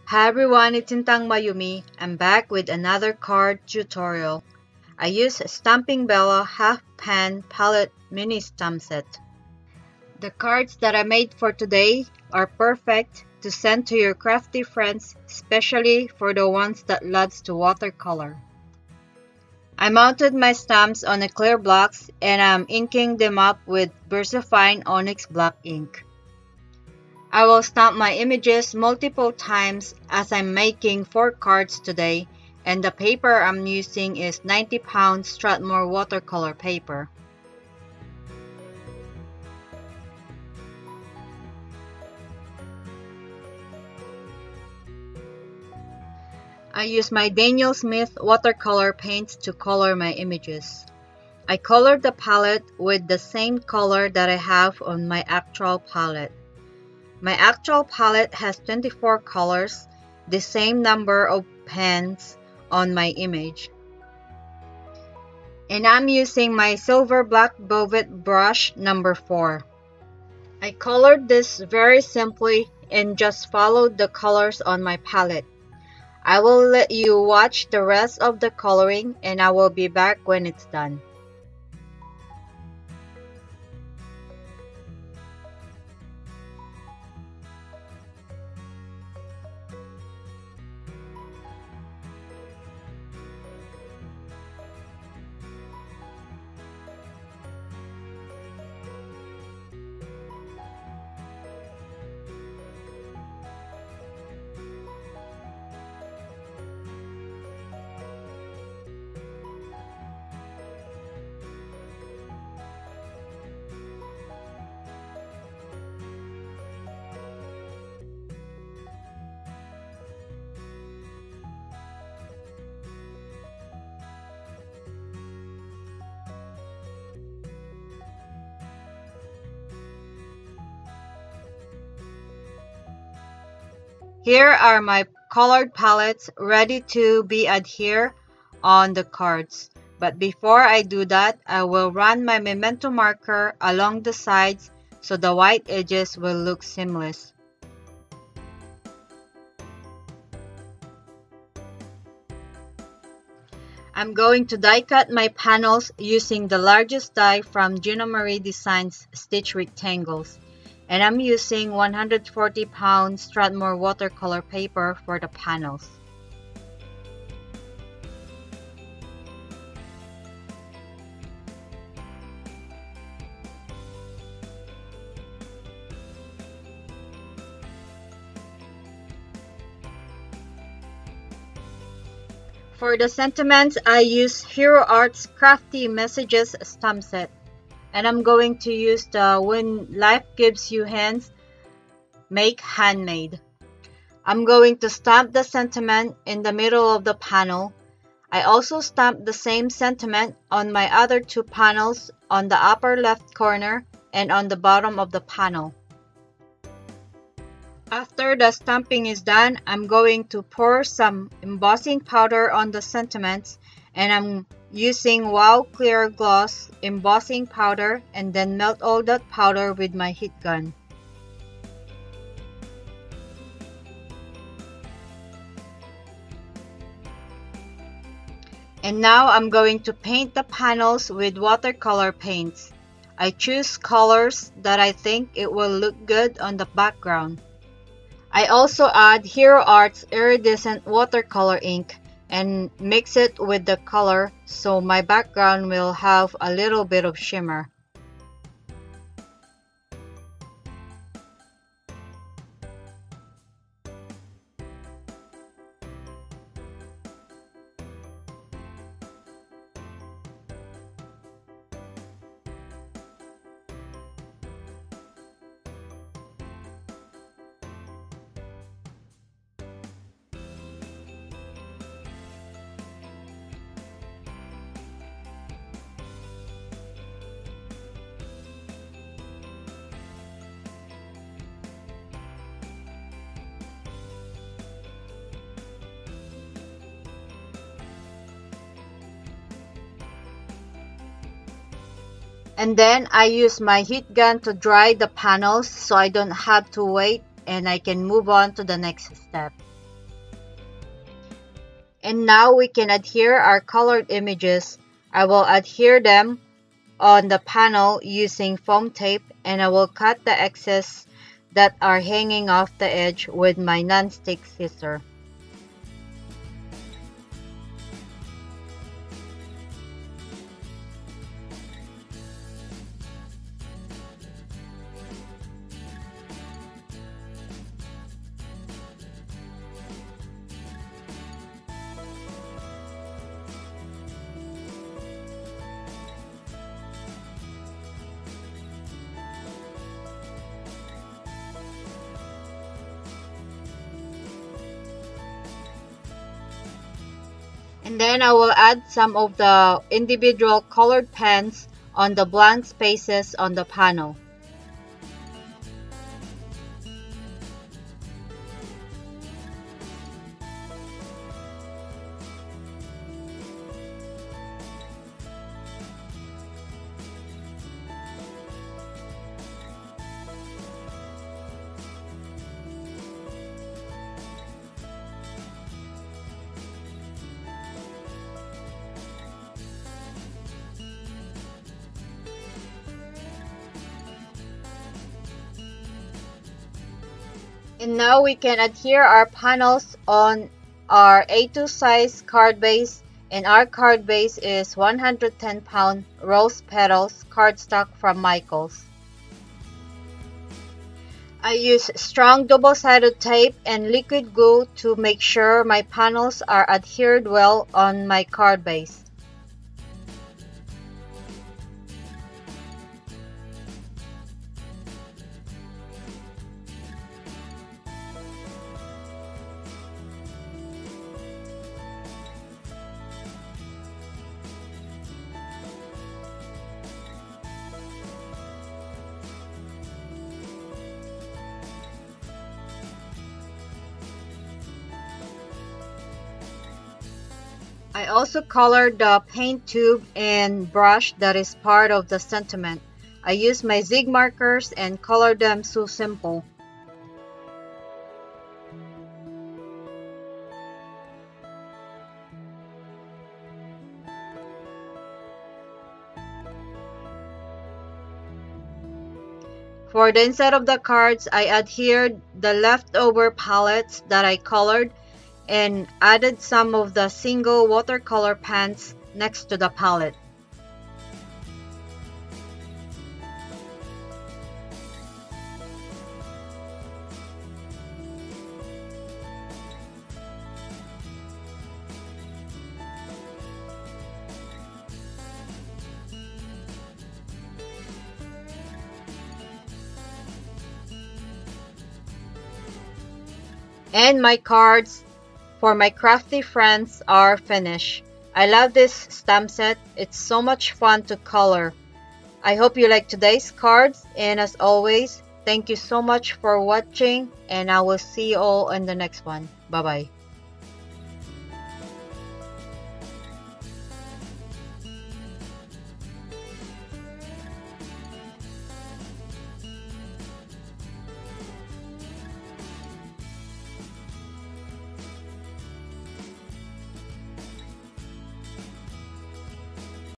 Hi everyone, it's Sintang Mayumi. I'm back with another card tutorial. I use Stamping Bella half pan palette mini stamp set. The cards that I made for today are perfect to send to your crafty friends, especially for the ones that loves to watercolor. I mounted my stamps on a clear blocks and I'm inking them up with VersaFine Onyx black ink. I will stamp my images multiple times as I'm making 4 cards today, and the paper I'm using is 90-pound Strathmore watercolor paper. I use my Daniel Smith watercolor paints to color my images. I colored the palette with the same color that I have on my actual palette. My actual palette has 24 colors, the same number of pens on my image. And I'm using my silver black velvet brush number 4. I colored this very simply and just followed the colors on my palette. I will let you watch the rest of the coloring and I will be back when it's done. Here are my colored palettes ready to be adhered on the cards. But before I do that, I will run my memento marker along the sides so the white edges will look seamless. I'm going to die cut my panels using the largest die from Gina Marie Designs Stitch Rectangles. And I'm using 140-pound Strathmore watercolor paper for the panels. For the sentiments, I use Hero Art's Crafty Messages stamp set. And I'm going to use the When Life Gives You Hands, Make Handmade. I'm going to stamp the sentiment in the middle of the panel. I also stamped the same sentiment on my other 2 panels on the upper left corner and on the bottom of the panel. After the stamping is done, I'm going to pour some embossing powder on the sentiments, and I'm using Wow Clear Gloss embossing powder and then melt all that powder with my heat gun. And now I'm going to paint the panels with watercolor paints. I choose colors that I think it will look good on the background. I also add Hero Art's iridescent watercolor ink and mix it with the color so my background will have a little bit of shimmer. And then I use my heat gun to dry the panels so I don't have to wait and I can move on to the next step. And now we can adhere our colored images. I will adhere them on the panel using foam tape, and I will cut the excess that are hanging off the edge with my non-stick scissor. And then I will add some of the individual colored pens on the blank spaces on the panel. And now we can adhere our panels on our A2 size card base, and our card base is 110-pound rose petals cardstock from Michaels. I use strong double-sided tape and liquid glue to make sure my panels are adhered well on my card base. I also colored the paint tube and brush that is part of the sentiment. I used my zig markers and colored them so simple. For the inside of the cards, I adhered the leftover palettes that I colored and added some of the single watercolor pens next to the palette. And my cards for my crafty friends are finished. I love this stamp set. It's so much fun to color. I hope you like today's cards, and as always, thank you so much for watching, and I will see you all in the next one. Bye bye.